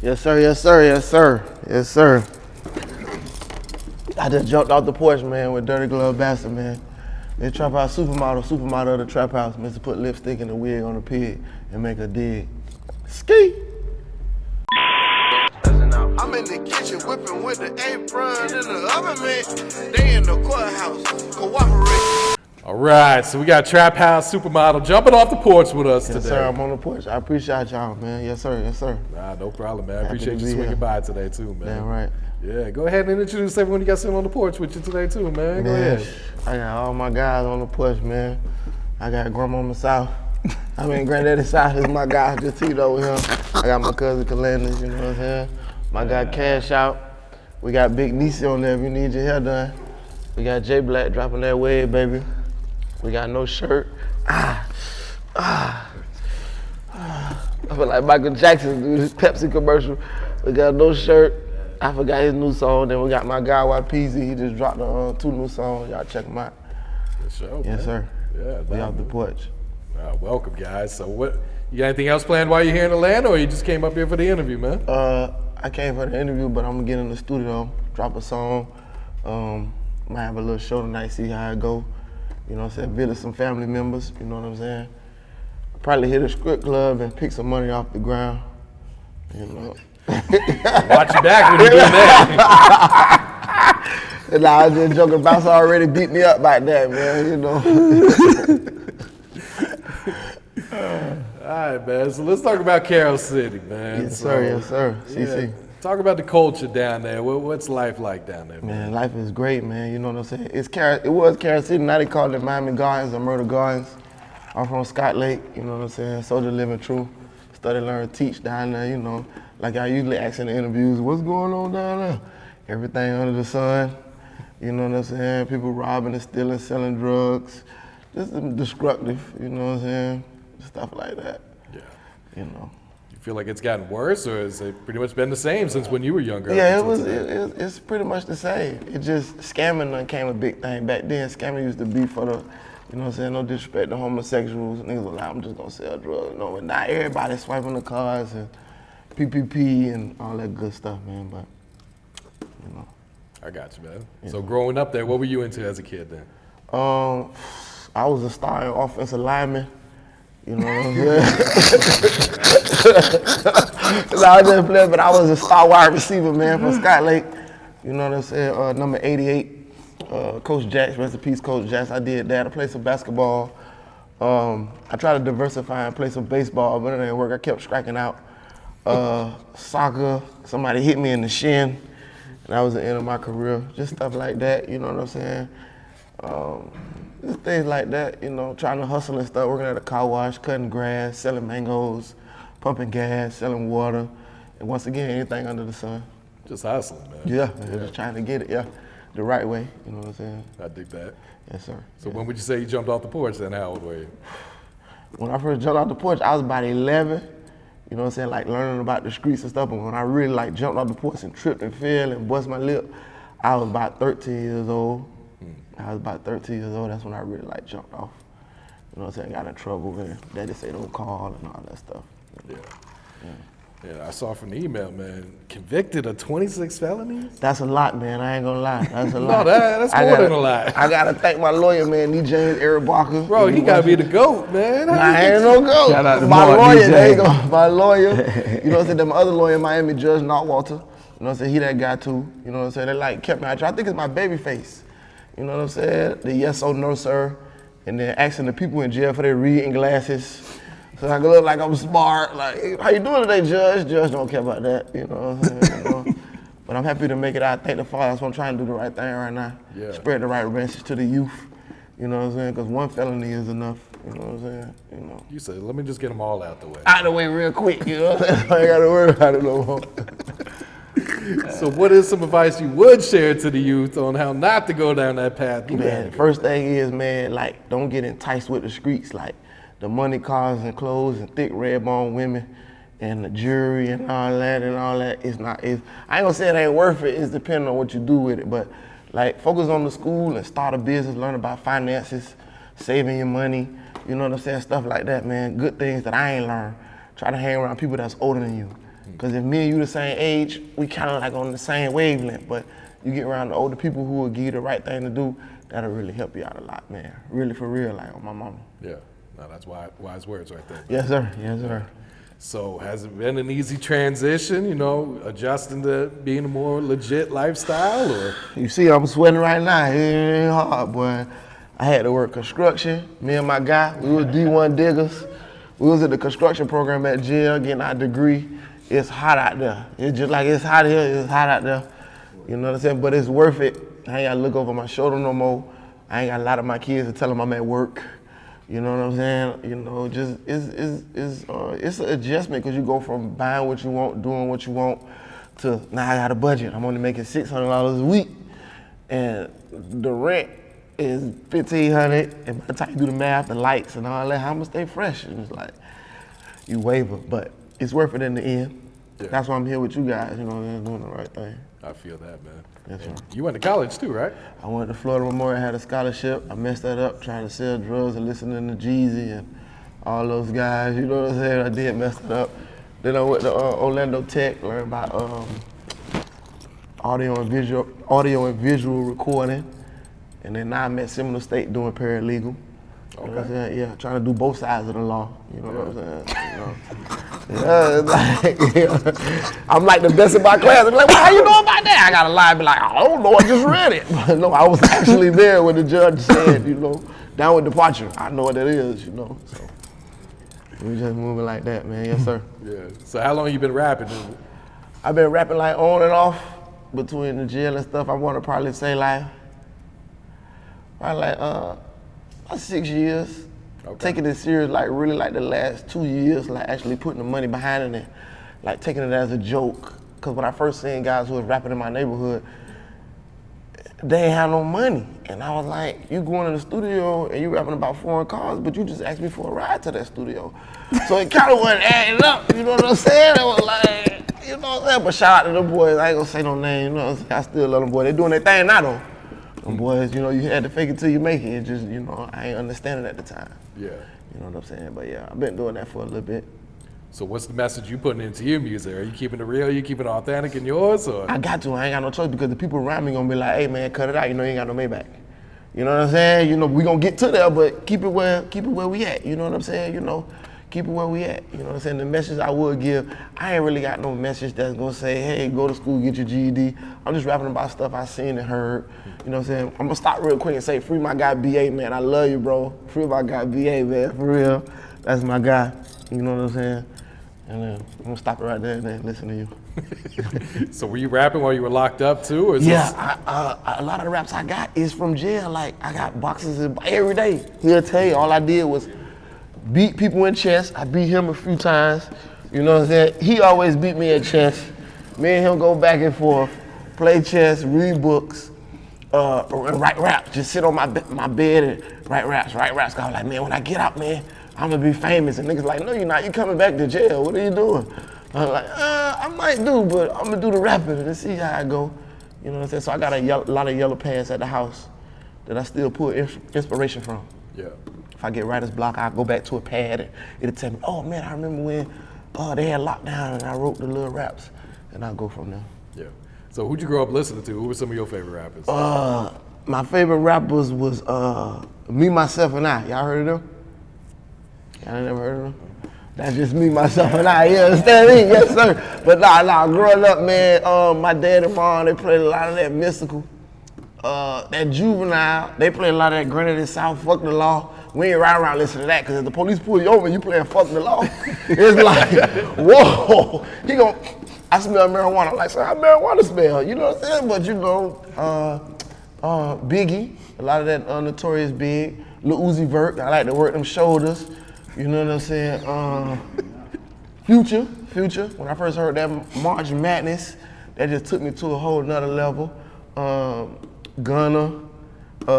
Yes, sir, yes, sir, yes, sir, yes, sir. I just jumped off the porch, man, with Dirty Glove Bastard, man. They Traphouse Supermodel of the Trap House, Mr. Put lipstick and a wig on a pig and make a dig. Ski! I'm in the kitchen whipping with the apron and the oven, man. They in the courthouse, cooperate. All right, so we got Traphouse Supermodel jumping off the porch with us today. Yes, sir, I'm on the porch. I appreciate y'all, man. Yes, sir, yes, sir. Nah, no problem, man. I Happy appreciate to you be swinging here. by today, too, man. Damn right. Yeah, go ahead and introduce everyone you got sitting on the porch with you today, too, man. Go ahead. I got all my guys on the porch, man. I got Grandmama Souf. I mean, Granddaddy Souf is my guy, just Tito over here. I got my cousin Felonies, you know what I'm saying? My guy Cash Out. We got Big Niecy on there if you need your hair done. We got J Black dropping that wave, baby. We got No Shirt. I feel like Michael Jackson do his Pepsi commercial. We got No Shirt. I forgot his new song. Then we got my guy YPZ. He just dropped 2 new songs. Y'all check them out. Good show, Yes, man. sir. Yeah, We off the porch. welcome, guys. So you got anything else planned while you're here in Atlanta, or you just came up here for the interview, man? I came for the interview, but I'm gonna get in the studio, drop a song. Might have a little show tonight, see how it go. You know what I'm saying? Visit some family members, you know what I'm saying? Probably hit a strip club and pick some money off the ground, you know. Watch your back when you do that. And I was just joking, Bounce already beat me up about that, man, you know. All right, man. So let's talk about Carroll City, man. Yes, sir, yes, sir. CC. Yeah. Talk about the culture down there. What's life like down there, man? Man, life is great, man. You know what I'm saying? It was Carroll City. Now they call it Miami Gardens or Murder Gardens. I'm from Scott Lake. You know what I'm saying? Soldier living true. Study, learn, teach down there. You know, like I usually ask in the interviews, what's going on down there? Everything under the sun. You know what I'm saying? People robbing and stealing, selling drugs. Just destructive. You know what I'm saying? Stuff like that. Yeah. You know. You feel like it's gotten worse, or has it pretty much been the same since when you were younger? Yeah, up until today? it's pretty much the same. It just, scamming became a big thing. Back then, scamming used to be for the, you know what I'm saying, no disrespect to homosexuals. Niggas were like, I'm just gonna sell drugs. No, but now everybody's swiping the cards and PPP and all that good stuff, man, but, you know. I got you, man. Yeah. So growing up there, what were you into as a kid then? I was a starting offensive lineman. You know what I'm saying? No, I just played, but I was a star wide receiver, man, from Scott Lake. You know what I'm saying? Number 88, Coach Jax, rest in peace, Coach Jax. I did that. I played some basketball. I tried to diversify and play some baseball, but it didn't work. I kept striking out. Soccer, somebody hit me in the shin, and that was the end of my career. Just stuff like that, you know what I'm saying? Just things like that, you know, trying to hustle and stuff, working at a car wash, cutting grass, selling mangoes, pumping gas, selling water, and once again, anything under the sun. Just hustling, man. Yeah, just trying to get it, yeah, the right way, you know what I'm saying? I dig that. Yes, sir. So when would you say you jumped off the porch then? How old were you? When I first jumped off the porch, I was about 11, you know what I'm saying, like learning about the streets and stuff, but when I really like jumped off the porch and tripped and fell and bust my lip, I was about 13 years old. I was about 13 years old, that's when I really like jumped off. You know what I'm saying, got in trouble and daddy say don't call and all that stuff. Yeah, I saw from the email, man, convicted of 26 felonies? That's a lot, man, I ain't gonna lie, that's a No, lot. that's more than a lot. I gotta thank my lawyer, man, D. James, Eric Barker. Bro, he gotta be the GOAT, man. Nah, I ain't no goat. Shout out to My Mark lawyer, DJ. there you go, my lawyer. You know what I'm saying, them other lawyer in Miami, Judge Not Walter. You know what I'm saying, he that guy too. You know what I'm saying, they like kept me out. I think it's my baby face. You know what I'm saying? The yes or no, sir. And then asking the people in jail for their reading glasses. So I can look like I'm smart. Like, hey, how you doing today, Judge? Judge don't care about that, you know what I'm saying? You know? But I'm happy to make it out. Thank the Father. That's why I'm trying to do the right thing right now. Yeah. Spread the right message to the youth. You know what I'm saying? Because one felony is enough. You know what I'm saying? You know. You said, let me just get them all out the way. Out of the way real quick, you know what I'm saying? I ain't got to worry about it no more. So what is some advice you would share to the youth on how not to go down that path? Man, the first thing is, man, like, don't get enticed with the streets. Like, the money, cars, and clothes, and thick red bone women, and the jewelry, and all that, it's not, I ain't gonna say it ain't worth it, it's depending on what you do with it, but, like, focus on the school and start a business, learn about finances, saving your money, you know what I'm saying, stuff like that, man. Good things that I ain't learned. Try to hang around people that's older than you. Because if me and you the same age, we kind of like on the same wavelength. But you get around the older people who will give you the right thing to do, that'll really help you out a lot, man. Really, for real, like on my mama. Yeah, no, that's wise words right there. Yes, sir. Yes, sir. So has it been an easy transition, you know, adjusting to being a more legit lifestyle, or? You see, I'm sweating right now. It ain't hard, boy. I had to work construction. Me and my guy, we was D1 diggers. We was at the construction program at jail getting our degree. It's hot out there. It's just like it's hot here, it's hot out there. You know what I'm saying? But it's worth it. I ain't gotta look over my shoulder no more. I ain't got a lot of my kids to tell them I'm at work. You know what I'm saying? You know, just it's an adjustment because you go from buying what you want, doing what you want, to now I got a budget. I'm only making $600 a week, and the rent is $1,500. And by the time you do the math, the lights and all that, how much stay fresh? And it's like you waver, but it's worth it in the end. Yeah. That's why I'm here with you guys. You know, doing the right thing. I feel that, man. Yes, sir. You went to college too, right? I went to Florida Memorial, had a scholarship. I messed that up trying to sell drugs and listening to Jeezy and all those guys. You know what I'm saying? I did mess it up. Then I went to Orlando Tech, learned about audio and visual recording. And then now I'm at Seminole State doing paralegal. You know what I'm saying? Yeah, trying to do both sides of the law. You know what I'm saying? You know? Yeah, it's like, yeah. I'm like the best in my class. I'm like, well, how you know about that? I gotta lie and be like, I don't know, I just read it. But no, I was actually there when the judge said, you know, down with departure. I know what that is, you know. So we just moving like that, man. Yes, sir. Yeah. So how long you been rapping? I've been rapping like on and off between the jail and stuff. I want to probably say like, about 6 years. Okay. Taking it serious, like really like the last 2 years, like actually putting the money behind it, like taking it as a joke. Cause when I first seen guys who was rapping in my neighborhood, they ain't have no money. And I was like, you going in the studio and you rapping about foreign cars, but you just asked me for a ride to that studio. So it kind of wasn't adding up, you know what I'm saying? It was like, you know what I'm saying? But shout out to them boys, I ain't gonna say no name, you know what I'm saying? I still love them boys, they doing their thing now though. Them boys, you know, you had to fake it till you make it. It just, you know, I ain't understand it at the time. Yeah. You know what I'm saying? But yeah, I've been doing that for a little bit. So what's the message you putting into your music? Are you keeping it real? Are you keeping it authentic in yours, or? I got to. I ain't got no choice because the people around me gonna be like, hey man, cut it out. You know you ain't got no Maybach. You know what I'm saying? You know, we gonna get to there, but keep it where we at. You know what I'm saying? You know, keep it where we at. You know what I'm saying? The message I would give, I ain't really got no message that's gonna say, hey, go to school, get your GED. I'm just rapping about stuff I seen and heard. You know what I'm saying? I'm gonna stop real quick and say, free my guy BA, man. I love you, bro. Free my guy BA, man, for real. That's my guy. You know what I'm saying? And then I'm gonna stop it right there and then listen to you. So were you rapping while you were locked up too, or is Yeah, a lot of the raps I got is from jail. Like I got boxes every day. He'll tell you all I did was beat people in chess. I beat him a few times. You know what I'm saying? He always beat me at chess. Me and him go back and forth, play chess, read books, and write raps. Just sit on my bed and write raps. I was like, man, when I get out, man, I'm gonna be famous. And niggas like, no, you're not. You coming back to jail. What are you doing? I was like, I might do, but I'm gonna do the rapping and see how I go. You know what I'm saying? So I got a lot of yellow pants at the house that I still pull inspiration from. Yeah. If I get writer's block, I go back to a pad and it'll tell me, oh man, I remember when they had lockdown and I wrote the little raps, and I'll go from there. Yeah. So who'd you grow up listening to? Who were some of your favorite rappers? My favorite rappers was Me, Myself, and I. Y'all heard of them? Y'all never heard of them? That's just Me, Myself, and I. You understand me? Yes, sir. But nah, growing up, man, my dad and mom, they played a lot of that mystical. That Juvenile, they play a lot of that Grandaddy Souf, Fuck the Law. We ain't right around listening to that, because if the police pull you over and you playing Fuck the Law, it's like, whoa. I smell marijuana. I'm like, so how marijuana smell? You know what I'm saying? But you know, Biggie, a lot of that Notorious Big, Lil Uzi Vert, I like to work them shoulders. You know what I'm saying? Future, when I first heard that March Madness, that just took me to a whole nother level. Gunna,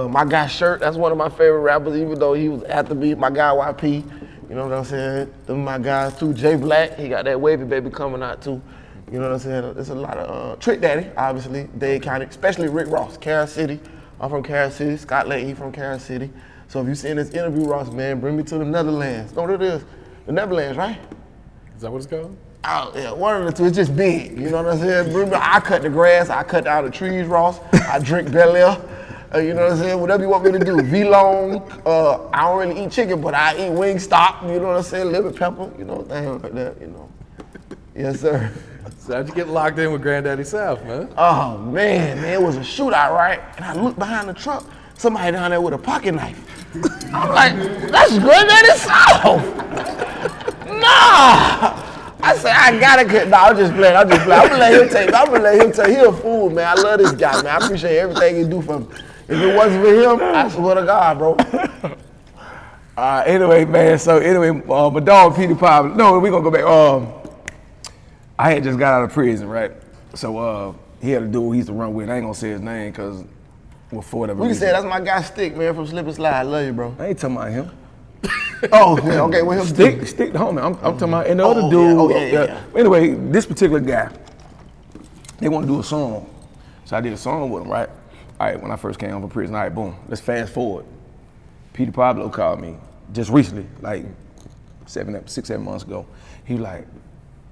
my guy Shirt, that's one of my favorite rappers, even though he was after me, my guy YP, you know what I'm saying? Them my guys too. Jay Black, he got that Wavy Baby coming out too. You know what I'm saying? There's a lot of, Trick Daddy, obviously, Dade County, especially Rick Ross, Carol City. I'm from Carol City, Scott Lake, he from Carol City. So if you see in this interview, Ross, man, bring me to the Netherlands. Know what it is? The Netherlands, right? Is that what it's called? Oh, yeah, one of the two. It's just big. You know what I'm saying? Remember, I cut the grass. I cut down the trees, Ross. I drink Bel Air. You know what I'm saying? Whatever you want me to do. V-Long. I don't really eat chicken, but I eat Wingstop. You know what I'm saying? Lemon pepper. You know, things like that. You know. Yes, sir. So how'd you get locked in with Grandaddy Souf, man? Oh man, it was a shootout, right? And I looked behind the truck. Somebody down there with a pocket knife. I'm like, that's Grandaddy Souf. Nah. I said, I gotta get, no, I'm just playing. I'm gonna let him take, he a fool, man. I love this guy, man. I appreciate everything he do for me. If it wasn't for him, I swear to God, bro. Anyway, man, my dog, Petey Pablo, no, we gonna go back. I had just got out of prison, right? So he had a dude he used to run with. I ain't gonna say his name, cause, well, for whatever We can reason. say that's my guy Stick, man, from Slip and Slide. I love you, bro. I ain't talking about him. Oh, yeah, okay, well, him Stick the homie. I'm talking about, and the other dude. Yeah. Anyway, this particular guy, they want to do a song. So I did a song with him, right? All right, when I first came home from prison, all right, boom, let's fast forward. Petey Pablo called me just recently, like 6, 7 months ago. He was like,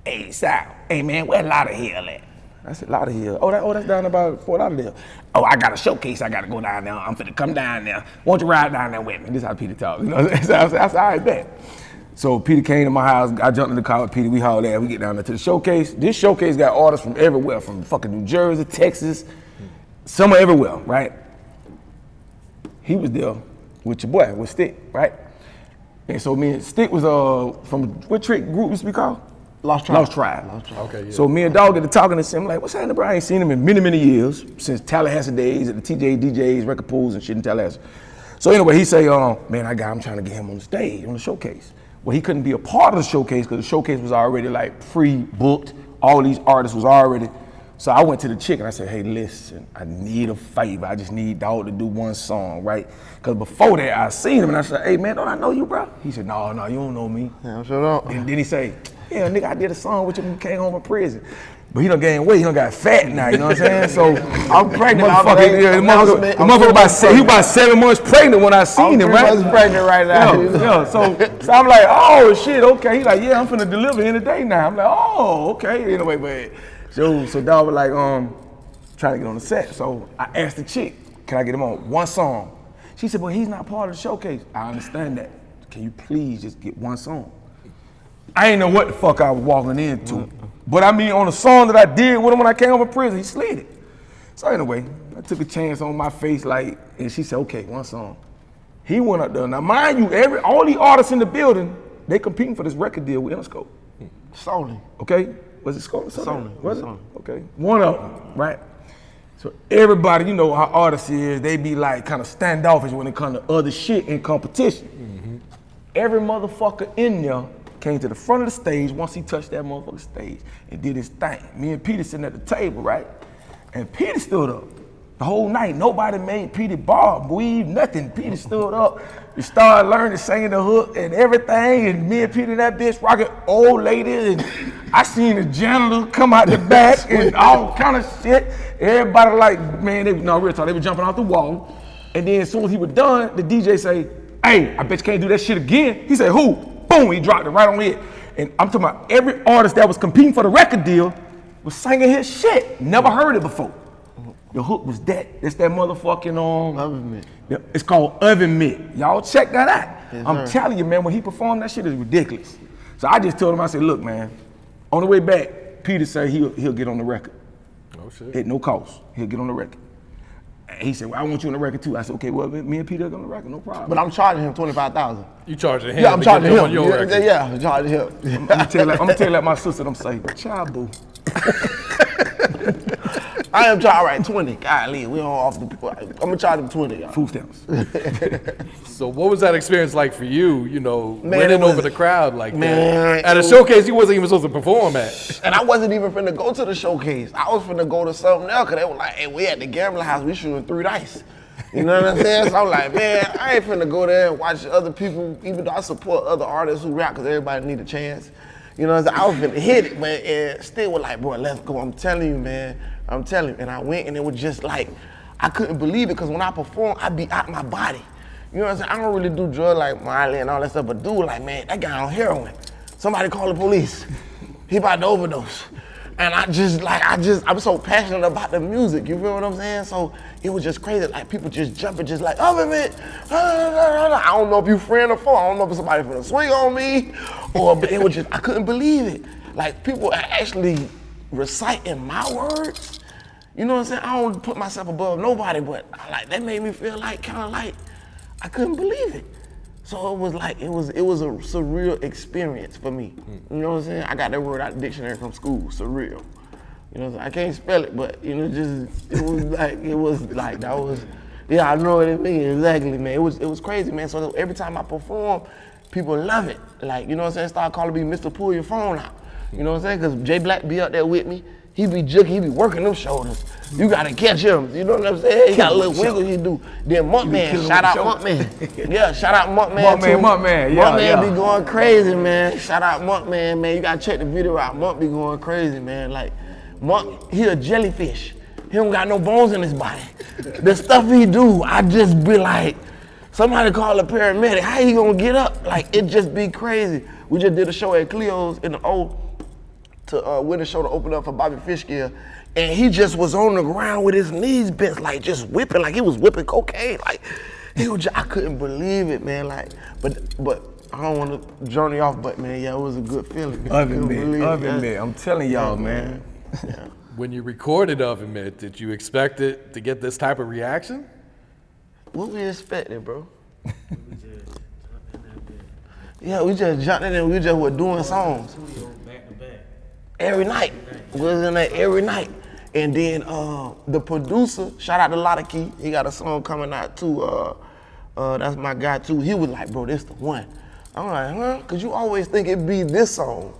hey, Sal, hey man, where Lauderdale at? I said, Lauderdale? Oh, that's down about Fort Lauderdale. Oh, I got a showcase, I gotta go down there. I'm finna come down there. Won't you ride down there with me? This is how Petey talks. You know what I'm saying? So I said, all right, bet. So Petey came to my house, I jumped in the car with Petey, we hauled there, we get down there to the showcase. This showcase got artists from everywhere, from fucking New Jersey, Texas, somewhere everywhere, right? He was there with your boy, with Stick, right? And so me and Stick was from, what trick group used to be called? Lost Tribe. Okay, yeah. So me and Dog get to talking to him, like, what's happening, bro? I ain't seen him in many, many years, since Tallahassee days at the TJ, DJs, record pools and shit in Tallahassee. So anyway, he say, man, I'm trying to get him on the stage, on the showcase. Well, he couldn't be a part of the showcase because the showcase was already like pre-booked. All these artists was already. So I went to the chick and I said, hey, listen, I need a favor. I just need Dog to do one song, right? Because before that, I seen him and I said, hey, man, don't I know you, bro? He said, no, you don't know me. Yeah, I'm sure don't. And then he say, yeah, nigga, I did a song with you when you came home from prison. But he done gained weight, he done got fat now, you know what I'm saying? So I'm pregnant. The motherfucker, he about 7 months pregnant when I seen him, right? I'm 3 months pregnant right now. Yeah. So I'm like, oh shit, okay. He like, yeah, I'm finna deliver any day now. I'm like, oh, okay. Anyway, but so Dog was like, trying to get on the set. So I asked the chick, can I get him on one song? She said, well, he's not part of the showcase. I understand that. Can you please just get one song? I ain't know what the fuck I was walking into. But I mean, on the song that I did with him when I came home from prison, he slid it. So anyway, I took a chance on my face, like, and she said, okay, one song. He went up there. Now, mind you, all the artists in the building, they competing for this record deal with Interscope. Sony. Okay? Was it Sony? Sony. Was it? Okay. One of them, right? So everybody, you know how artists is, they be like kind of standoffish when it comes to other shit in competition. Mm-hmm. Every motherfucker in there came to the front of the stage once he touched that motherfucking stage and did his thing. Me and Petey sitting at the table, right? And Petey stood up the whole night. Nobody made Petey bob, weave, nothing. Petey stood up. We started learning, singing the hook and everything. And me and Petey and that bitch rocking old lady. And I seen the janitor come out the back and all kind of shit. Everybody like, man, real talk, they were jumping off the wall. And then as soon as he was done, the DJ say, hey, I bet you can't do that shit again. He said, who? Boom, he dropped it right on the head. And I'm talking about every artist that was competing for the record deal was singing his shit. Never heard it before. The hook was that. It's that motherfucking Oven Mitt. It's called Oven Mitt. Y'all check that out. Yes, I'm sir. telling you, man, when he performed that shit is ridiculous. So I just told him, I said, look, man, on the way back, Petey said he'll get on the record. Oh shit. At no cost. He'll get on the record. And he said, well, I want you on the record too. I said, okay, well, me and Petey are on the record, no problem. But I'm charging him $25,000. You charging him? Yeah, I'm charging him. On your record. Yeah, I'm charging him. I'm gonna tell you like my sister, I'm saying, child boo. I am charging, all right, 20. Golly, we on off the, I'm gonna charge him 20, y'all. Food stamps. So what was that experience like for you, Man, winning it was- over the crowd like Man, that? At a showcase you wasn't even supposed to perform at. And I wasn't even finna go to the showcase. I was finna go to something else, cause they were like, hey, we at the gambling house, we shooting 3 dice. You know what I'm saying? So I'm like, man, I ain't finna go there and watch other people, even though I support other artists who rap, cause everybody need a chance. You know what I'm saying? I was finna hit it, man, and still was like, bro, let's go. I'm telling you, man. I'm telling you. And I went and it was just like, I couldn't believe it, cause when I perform, I be out my body. You know what I'm saying? I don't really do drugs like Miley and all that stuff, but dude, like, man, that guy on heroin. Somebody call the police. he about to overdose. And I'm so passionate about the music, you feel what I'm saying? So it was just crazy, like people just jumping, just like, oh, man, I don't know if you friend or foe, I don't know if somebody finna swing on me, but it was just, I couldn't believe it. Like people are actually reciting my words. You know what I'm saying? I don't put myself above nobody, but like that made me feel like kind of like I couldn't believe it. So it was like it was a surreal experience for me. You know what I'm saying? I got that word out of the dictionary from school, surreal. You know what I'm saying? I can't spell it, but you know, it was like that was, yeah, I know what it means exactly, man. It was crazy, man. So every time I perform, people love it. Like, you know what I'm saying? Start calling me Mr. Pull Your Phone Out. You know what I'm saying? Because Jay Black be up there with me. He be juking, he be working them shoulders. You gotta catch him, you know what I'm saying? He got a little wiggle he do. Then Monkman, shout out Monkman. Yeah, shout out Monkman too. Monkman, yeah. Monkman be going crazy, man. Shout out Monkman, man. You gotta check the video out. Monk be going crazy, man. Like, Monk, he a jellyfish. He don't got no bones in his body. The stuff he do, I just be like, somebody call a paramedic, how he gonna get up? Like, it just be crazy. We just did a show at Cleo's in the old, to win the show to open up for Bobby Fishkill, and he just was on the ground with his knees bent, like just whipping, like he was whipping cocaine. Like he was I couldn't believe it, man. Like, but I don't want to journey off, but man, yeah, it was a good feeling. Oven Mitt, I'm telling y'all, man. Yeah. When you recorded Oven Mitt, did you expect it to get this type of reaction? What we expected, bro? Yeah, we just jumped in and we just were doing songs. Every night. We was in there every night. And then the producer, shout out to Lotta Key, he got a song coming out too. That's my guy too. He was like, bro, this the one. I'm like, huh? Cause you always think it'd be this song.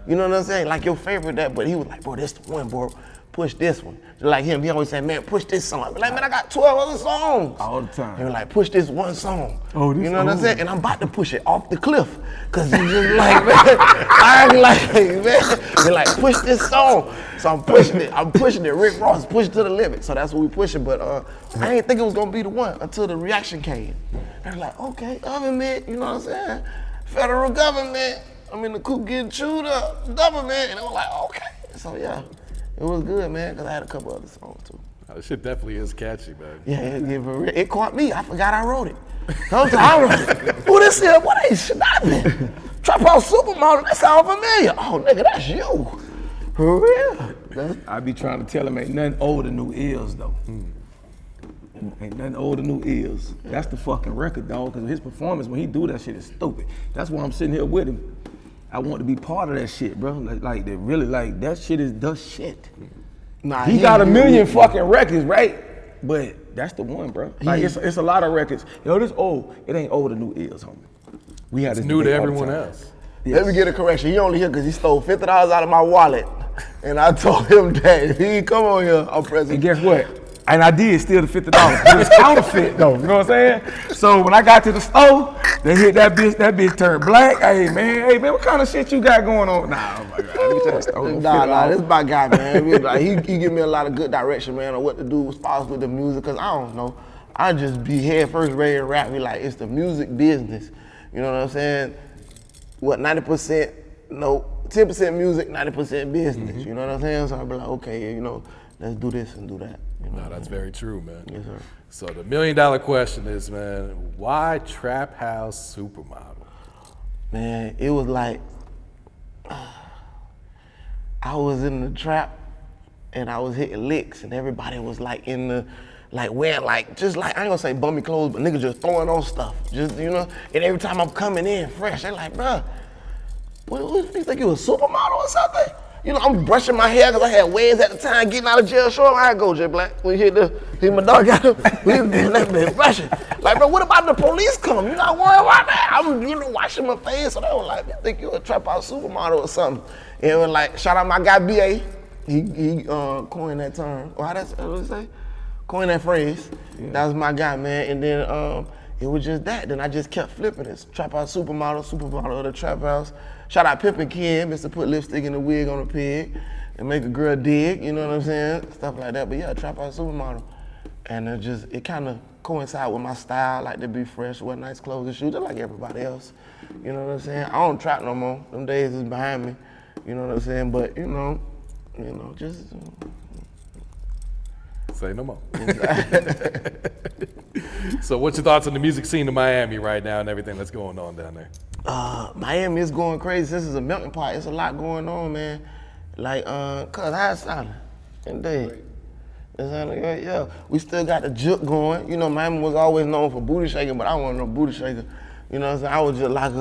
You know what I'm saying? Like your favorite that, but he was like, bro, this the one, bro. Push this one. Just like him, he always said, man, push this song. I be like, man, I got 12 other songs. All the time. He was like, push this one song. Oh, this you know what I'm saying? And I'm about to push it off the cliff. Cause he's just like, man, I'm like, man, they're like, push this song. So I'm pushing it. Rick Ross pushed to the limit. So that's what we pushing. But I didn't think it was gonna be the one until the reaction came. They're like, okay, government, you know what I'm saying? Federal government. I'm in the coop getting chewed up, government. And I was like, okay. So yeah. It was good, man, because I had a couple other songs, too. Oh, this shit definitely is catchy, man. Yeah, it caught me. I forgot I wrote it. I wrote it. Who this is? What ain't snapping? Traphouse Supermodel, that sound familiar. Oh, nigga, that's you. For real. I be trying to tell him ain't nothing old than new ears, though. Ain't nothing old than new ears. That's the fucking record, dog, because his performance, when he do that shit, is stupid. That's why I'm sitting here with him. I want to be part of that shit, bro. Like that really, like that shit is the shit. Nah, he got a million fucking records, right? But that's the one, bro. Like it's a lot of records. You know, this old, it ain't old to new ears, homie. We had it's new to everyone else. Yes. Let me get a correction. He only here because he stole $50 out of my wallet. And I told him that if he come on here, I'm present. And guess what? And I did steal the $50. It was counterfeit though, you know what I'm saying? So when I got to the store, they hit that bitch turned black. Hey man, what kind of shit you got going on? Nah, oh my God, nah, this is my guy, man. Like, he give me a lot of good direction, man, on what to do as far as with the music, cause I don't know. I just be head first ready to rap. Be like, it's the music business. You know what I'm saying? What, 90%, no, 10% music, 90% business. You know what I'm saying? So I be like, okay, you know, let's do this and do that. You know? No, that's very true, man. Yes, sir. So the $1 million question is, man, why Traphouse Supermodel? Man, it was like, I was in the trap and I was hitting licks and everybody was like in the, like wearing like, just like, I ain't gonna say bummy clothes, but niggas just throwing on stuff. Just, you know, and every time I'm coming in fresh, they're like, bruh, what you think you a supermodel or something? You know, I'm brushing my hair because I had waves at the time, getting out of jail. Show him how I go, J Black. When you hit my dog got him, we that been brushing. Like, bro, what about the police come? You not worried about that? I'm, you know, washing my face. So they were like, I think you a Traphouse Supermodel or something. And it was like, shout out my guy B.A. He coined that term. Or how what did say? Coined that phrase. Yeah. That was my guy, man. And then it was just that. Then I just kept flipping it. Traphouse Supermodel of the Trap House. Shout out Pimpin' Ken, Mr. Put lipstick in the wig on a pig and make a girl dig, you know what I'm saying? Stuff like that. But yeah, Traphouse Supermodel. And it kind of coincide with my style, like to be fresh, wear nice clothes and shoes, just like everybody else. You know what I'm saying? I don't trap no more. Them days is behind me. You know what I'm saying? But you know, just. Say no more. So what's your thoughts on the music scene in Miami right now and everything that's going on down there? Miami is going crazy. This is a melting pot. It's a lot going on, man. Like, cuz how it sounding? Indeed. Yeah, we still got the juke going. You know, Miami was always known for booty shaking, but I wasn't no booty shaker. You know what I'm saying? I was just like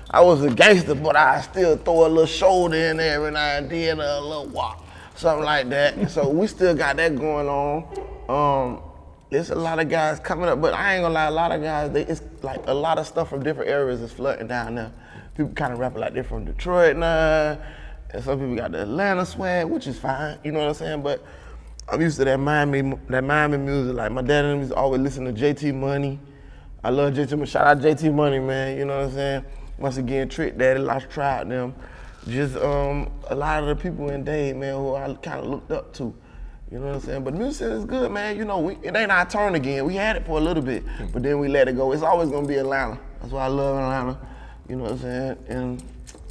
I was a gangster, but I still throw a little shoulder in there every now and then, a little walk, something like that. So we still got that going on. There's a lot of guys coming up, but I ain't gonna lie, a lot of guys, it's like a lot of stuff from different areas is flooding down there. People kind of rapping like they're from Detroit now, and some people got the Atlanta swag, which is fine, you know what I'm saying? But I'm used to that Miami music. Like my dad and them used to always listen to JT Money. I love JT Money. Shout out JT Money, man. You know what I'm saying? Once again, Trick Daddy, Lost Trout, them. Just a lot of the people in Dade, man, who I kind of looked up to. You know what I'm saying? But music is good, man. You know, it ain't our turn again. We had it for a little bit, but then we let it go. It's always gonna be Atlanta. That's why I love Atlanta. You know what I'm saying? And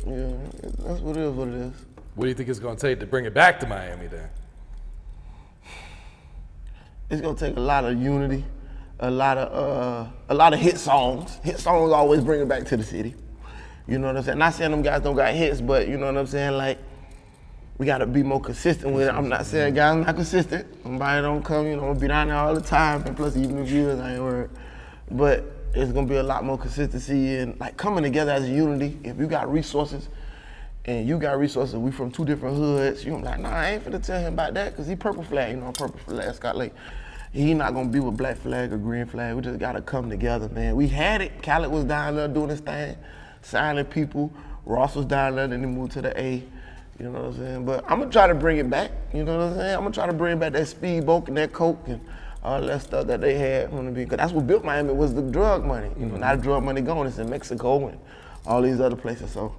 yeah, that's what it is. What do you think it's gonna take to bring it back to Miami then? It's gonna take a lot of unity, a lot of hit songs. Hit songs always bring it back to the city. You know what I'm saying? Not saying them guys don't got hits, but you know what I'm saying? Like, we gotta be more consistent with it. I'm not saying guys not consistent. Somebody don't come, you know, be down there all the time, and plus even the viewers, I ain't worried. But it's gonna be a lot more consistency and like coming together as a unity. If you got resources, and you got resources, we from two different hoods, you gonna be like, nah, I ain't finna tell him about that, cause he purple flag, you know, purple flag, Scott Lake. He not gonna be with black flag or green flag. We just gotta come together, man. We had it. Khaled was down there doing his thing, signing people. Ross was down there, then he moved to the A. You know what I'm saying? But I'm gonna try to bring it back. You know what I'm saying? I'm gonna try to bring back that speedboat and that coke and all that stuff that they had from the beginning. Cause that's what built Miami was the drug money. You know, now the drug money gone. It's in Mexico and all these other places. So.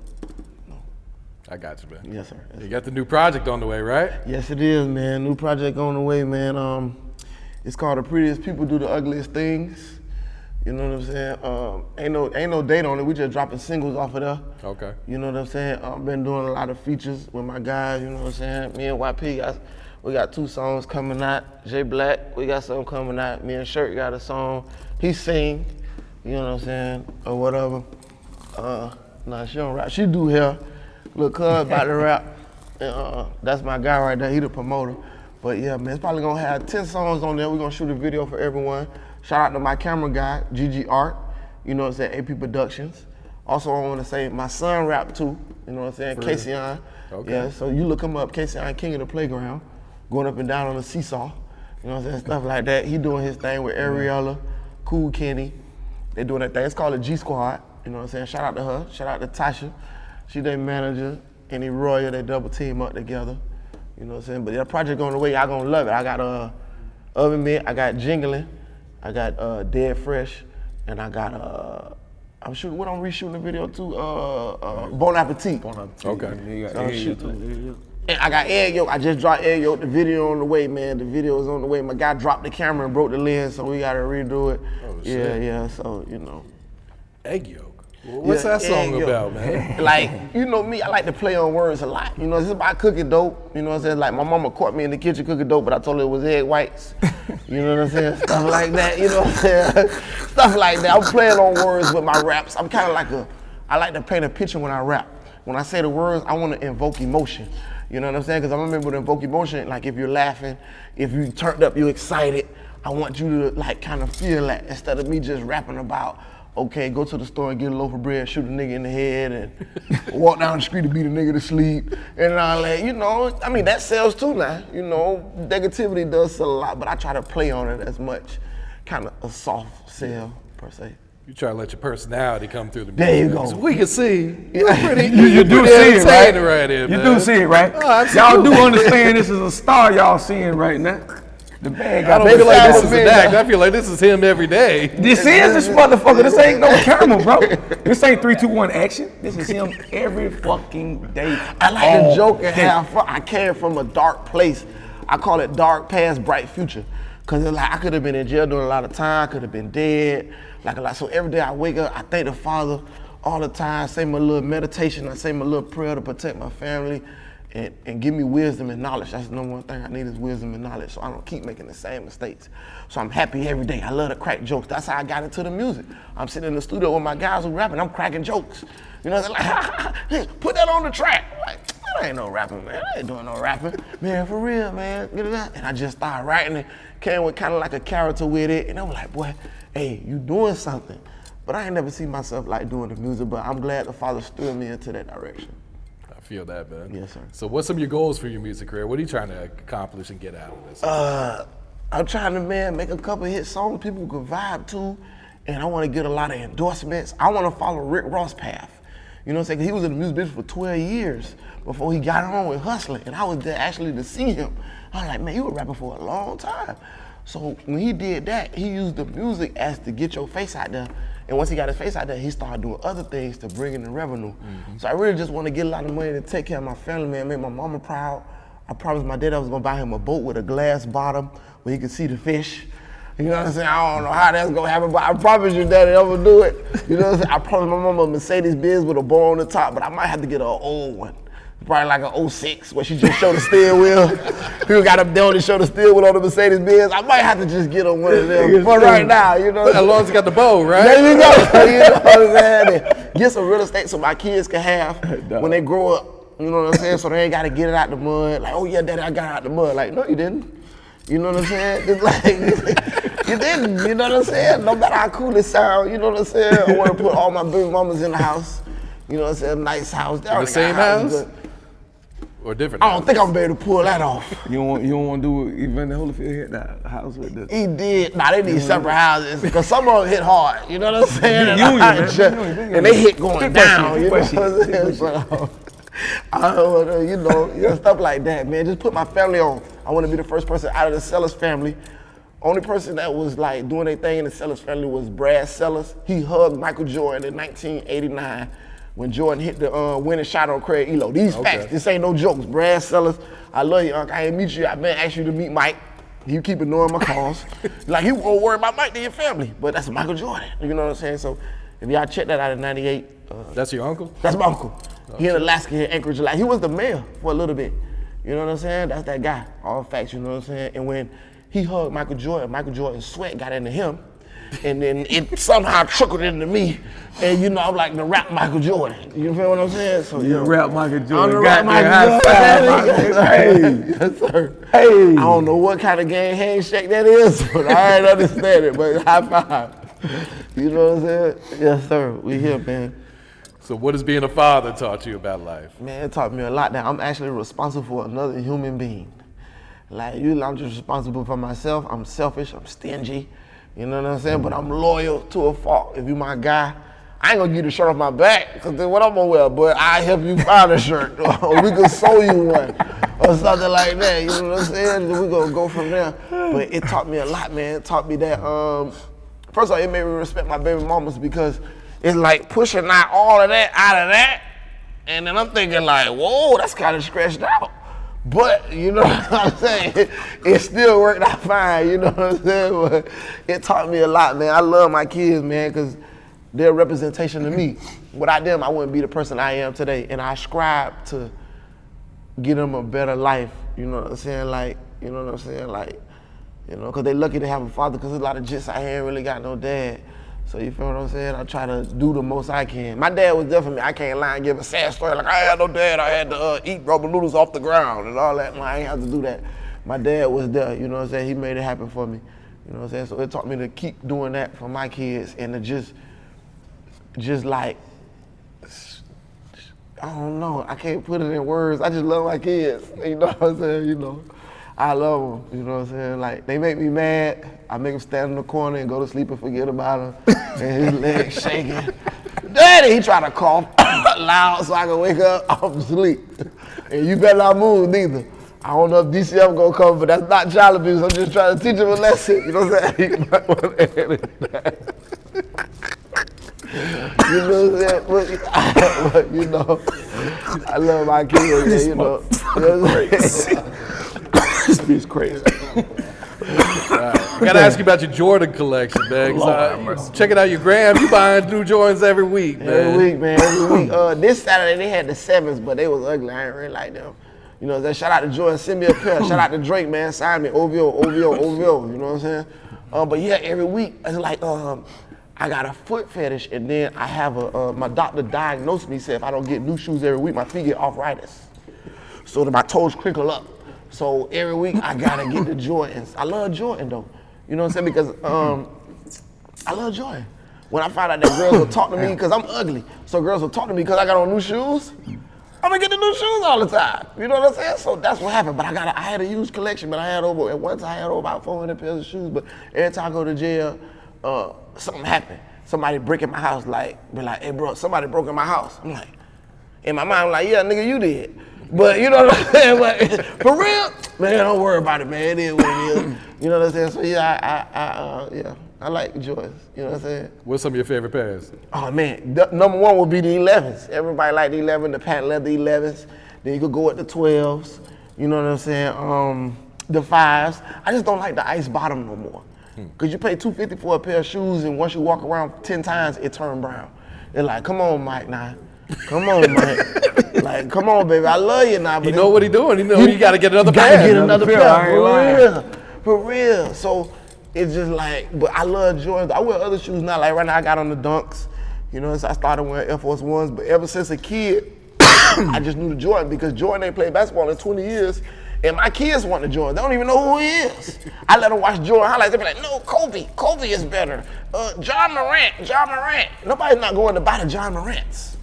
I got you, man. Yes, sir. You got the new project on the way, right? Yes, it is, man. New project on the way, man. It's called The Prettiest People Do the Ugliest Things. You know what I'm saying? Ain't no date on it. We just dropping singles off of there. Okay. You know what I'm saying? I've been doing a lot of features with my guys. You know what I'm saying? Me and YP, we got 2 songs coming out. J Black, we got something coming out. Me and Shirt got a song. He sing. You know what I'm saying? Or whatever. Nah, she don't rap. She do hair. Look, cuz about to rap. That's my guy right there. He the promoter. But yeah, man, it's probably gonna have 10 songs on there. We're gonna shoot a video for everyone. Shout out to my camera guy, GG Art. You know what I'm saying? AP Productions. Also, I want to say my son rap too. You know what I'm saying? Casey-on. Okay. Yeah, so you look him up, Casey-on, King of the Playground, going up and down on the seesaw. You know what I'm saying? Stuff like that. He doing his thing with Ariella, Cool Kenny. They doing that thing. It's called the G Squad. You know what I'm saying? Shout out to her. Shout out to Tasha. She their manager. Any Royal, they double team up together. You know what I'm saying? But that project on the way, y'all gonna love it. I got Oven Mitt, I got Jingling, I got Dead Fresh, and I got I'm shooting. What I'm reshooting the video too? Bon Appetit. Okay. And I got Egg Yolk. I just dropped Egg Yolk. The video on the way, man. The video is on the way. My guy dropped the camera and broke the lens, so we gotta redo it. Oh, shit. Yeah. So you know. Egg Yolk. What's that song about, man? Like, you know me, I like to play on words a lot. You know, it's about cooking dope. You know what I'm saying? Like, my mama caught me in the kitchen cooking dope, but I told her it was egg whites. You know what I'm saying? Stuff like that, you know what I'm saying? Stuff like that. I'm playing on words with my raps. I'm kind of like I like to paint a picture when I rap. When I say the words, I want to invoke emotion. You know what I'm saying? Because I'm able to invoke emotion, like if you're laughing, if you turned up, you're excited, I want you to like kind of feel that instead of me just rapping about, okay, go to the store and get a loaf of bread, shoot a nigga in the head, and walk down the street and beat a nigga to sleep, and all that. You know, I mean, that sells too now. You know, negativity does sell a lot, but I try to play on it as much, kind of a soft sell, per se. You try to let your personality come through the music. There you go. So we can see. You do see it, right? Right here, you man. do see it, right? Oh, y'all do understand this is a star y'all seeing right now. The bag I got don't big feel like like this is an act. I feel like this is him every day. This is this motherfucker. This ain't no camera, bro. This ain't 3, 2, 1 action. This is him every fucking day. I like to joke and have fun. I came from a dark place. I call it dark past, bright future. Cause it's like I could have been in jail doing a lot of time. I could have been dead. Like a lot. So every day I wake up, I thank the Father. all the time, say my little meditation, I say my little prayer to protect my family and give me wisdom and knowledge. That's the number one thing I need is wisdom and knowledge, so I don't keep making the same mistakes. So I'm happy every day. I love to crack jokes. That's how I got into the music. I'm sitting in the studio with my guys who rapping, I'm cracking jokes. You know, they're like, hey, put that on the track. I'm like, that ain't no rapping, man. I ain't doing no rapping. Man, for real, man. Get it out. And I just started writing it, came with kind of like a character with it, and I was like, boy, hey, you doing something. But I ain't never seen myself like doing the music, but I'm glad the Father steered me into that direction. I feel that, man. Yes, sir. So what's some of your goals for your music career? What are you trying to accomplish and get out of this? I'm trying to, man, make a couple hit songs people can vibe to, and I want to get a lot of endorsements. I want to follow Rick Ross' path. You know what I'm saying? 'Cause he was in the music business for 12 years before he got on with hustling, and I was there actually to see him. I was like, man, you were rapping for a long time. So when he did that, he used the music as to get your face out there. And once he got his face out there, he started doing other things to bring in the revenue. So I really just want to get a lot of money to take care of my family, man, make my mama proud. I promised my dad I was gonna buy him a boat with a glass bottom where he could see the fish. You know what I'm saying? I don't know how that's gonna happen, but I promise you, Daddy, I'm gonna do it. You know what I'm saying? I promised my mama a Mercedes Benz with a bow on the top, but I might have to get an old one. Probably like an 06, where she just showed the steering wheel. People got up there and show the steering wheel on the Mercedes Benz. I might have to just get on one of them for right now, you know. As long as you got the bow, right? There you go. You know what I'm saying? And get some real estate so my kids can have when they grow up. You know what I'm saying? So they ain't got to get it out the mud. Like, oh yeah, Daddy, I got it out the mud. Like, no, you didn't. You know what I'm saying? It's like, you didn't. You know what I'm saying? No matter how cool it sound, you know what I'm saying? I want to put all my baby mamas in the house. You know what I'm saying? Nice house. The same house? Or different? I don't think I'm gonna be able to pull that off. You don't want to do what Evander Holyfield hit that house with the. He did. Nah, they need separate houses because some of them hit hard. You know what I'm saying? And they hit going down. You know what I'm saying? So, you know, stuff like that, man. Just put my family on. I want to be the first person out of the Sellers family. Only person that was like doing their thing in the Sellers family was Brad Sellers. He hugged Michael Jordan in 1989. When Jordan hit the winning shot on Craig Elo. These facts, this ain't no jokes. Brad Sellers, I love you, Unc. I ain't meet you. I've been asking you to meet Mike. You keep ignoring my calls. Like, he won't worry about Mike to your family, but that's Michael Jordan. You know what I'm saying? So if y'all check that out in 98. That's your uncle? That's my uncle. He in Alaska, here in Anchorage. Like, he was the mayor for a little bit. You know what I'm saying? That's that guy. All facts, you know what I'm saying? And when he hugged Michael Jordan's sweat got into him. And then it somehow trickled into me. And you know, I'm like the rap Michael Jordan. You feel what I'm saying? So You rap Michael Jordan. I'm the rap Michael Jordan. Hey, yes, sir. Hey. I don't know what kind of gang handshake that is, but I ain't understand it, but high five. You know what I'm saying? Yes, sir. We here, man. So what has being a father taught you about life? Man, it taught me a lot that I'm actually responsible for another human being. Like, I'm just responsible for myself. I'm selfish, I'm stingy. You know what I'm saying? But I'm loyal to a fault. If you my guy, I ain't gonna give you the shirt off my back, because then what I'm gonna wear, but I help you find a shirt, or we can sew you one, or something like that, you know what I'm saying? Then we gonna go from there. But it taught me a lot, man. It taught me that, first of all, it made me respect my baby mamas, because it's like pushing out all of that out of that, and then I'm thinking like, whoa, that's kind of stretched out. But, you know what I'm saying? It still worked out fine, you know what I'm saying? But it taught me a lot, man. I love my kids, man, because they're a representation of me. Without them, I wouldn't be the person I am today. And I strive to give them a better life, you know what I'm saying? Like, you know what I'm saying? Like, you know, because they're lucky to have a father, because there's a lot of jits out here ain't really got no dad. So you feel what I'm saying? I try to do the most I can. My dad was there for me. I can't lie and give a sad story like I had no dad. I had to eat rubber noodles off the ground and all that. I ain't have to do that. My dad was there, you know what I'm saying? He made it happen for me. You know what I'm saying? So it taught me to keep doing that for my kids and to just like, I don't know. I can't put it in words. I just love my kids. You know what I'm saying? You know, I love them. You know what I'm saying? Like, they make me mad. I make him stand in the corner and go to sleep and forget about him. And his legs shaking. Daddy, he try to cough loud so I can wake up off sleep. And you better not move neither. I don't know if DCM gonna come, but that's not child abuse. I'm just trying to teach him a lesson. You know what I'm saying? You might want to edit that. You know what I'm saying? But you know, I love my kids, man, you know. This bitch crazy. I gotta ask you about your Jordan collection, man. 'Cause, checking out your gram, you buying new Jordans every week, man. Every week, man. Every week. This Saturday they had the 7s, but they was ugly. I ain't really like them. You know what I'm saying? Shout out to Jordan, send me a pair. Shout out to Drake, man. Sign me, OVO. You know what I'm saying? But yeah, every week it's like I got a foot fetish, and then I have my doctor diagnosed me, said if I don't get new shoes every week, my feet get arthritis. So that my toes crinkle up. So every week I gotta get the Jordans. I love Jordan though. You know what I'm saying? Because I love Jordan. When I find out that girls will talk to me because I'm ugly, so girls will talk to me because I got on new shoes, I'm gonna get the new shoes all the time. You know what I'm saying? So that's what happened. But I had a huge collection, but at once I had over about 400 pairs of shoes. But every time I go to jail, something happened. Somebody break in my house, be like, hey bro, somebody broke in my house. I'm like, in my mind I'm like, yeah, nigga, you did. But you know what I'm saying? But for real, man, don't worry about it, man. It is what it is. You know what I'm saying? So yeah, I like Jordans. You know what I'm saying? What's some of your favorite pairs? Oh man, number one would be the 11s. Everybody like the 11, the patent leather 11s. Then you could go with the 12s. You know what I'm saying? The 5s. I just don't like the ice bottom no more. Cause you pay $250 for a pair of shoes, and once you walk around 10 times, it turn brown. They're like, come on, Mike, now. Come on, Mike. Like, come on, baby. I love you now. But you know what he doing. You know you got to get another pair. Gotta get another pair. For real. So it's just like, but I love Jordans. I wear other shoes now. Like right now, I got on the Dunks. You know, so I started wearing Air Force Ones. But ever since a kid, I just knew the Jordan because Jordan ain't played basketball in 20 years. And my kids want the Jordan. They don't even know who he is. I let them watch Jordan highlights. They be like, no, Kobe. Kobe is better. John Morant. Nobody's not going to buy the John Morants.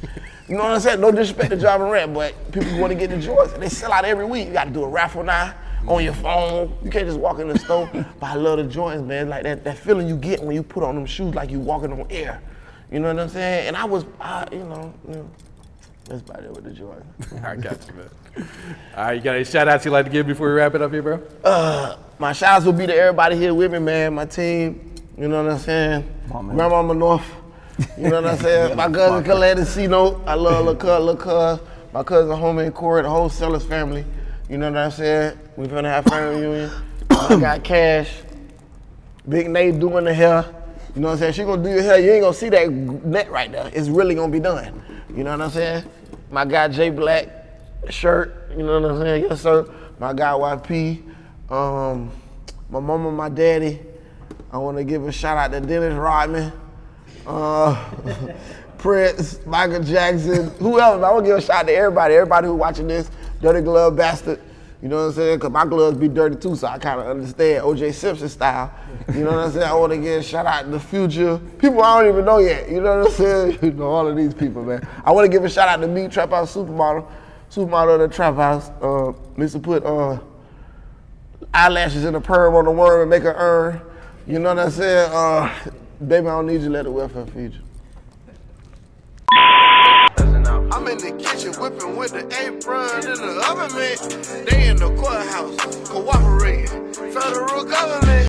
You know what I'm saying? No disrespect to John Morant, but people want to get the Jordans. And they sell out every week. You got to do a raffle now on your phone. You can't just walk in the store. But I love the Jordans, man. Like that feeling you get when you put on them shoes like you walking on air. You know what I'm saying? And you know, that's about it with the Jordans. I got you, man. All right, you got any shout outs you'd like to give before we wrap it up here, bro? My shout outs will be to everybody here with me, man. My team, you know what I'm saying? Grandmama North. You know what I'm saying? My cousin Colette C-Note. I love Lil' Cuz. My cousin Homie Corey, the whole Sellers family. You know what I'm saying? We finna have family reunion. I got Cash. Big Nate doing the hair. You know what I'm saying? She gonna do your hair. You ain't gonna see that net right there. It's really gonna be done. You know what I'm saying? My guy Jay Black shirt. You know what I'm saying? Yes, sir. My guy YP. My mama, my daddy. I wanna give a shout out to Dennis Rodman. Prince, Michael Jackson, whoever. I want to give a shout out to everybody who watching this. Dirty Glove Bastard. You know what I'm saying? Because my gloves be dirty too, so I kind of understand O.J. Simpson style. You know what I'm saying? I want to give a shout out to the Future. People I don't even know yet. You know what I'm saying? You know, all of these people, man. I want to give a shout out to Mitt, Traphouse Supermodel of the Trap House. Needs to put eyelashes in a perm on the worm and make her earn. You know what I'm saying? Baby, I don't need you, let the welfare feed you. I'm in the kitchen whipping with the apron in the oven, man. They in the courthouse cooperating. Federal government.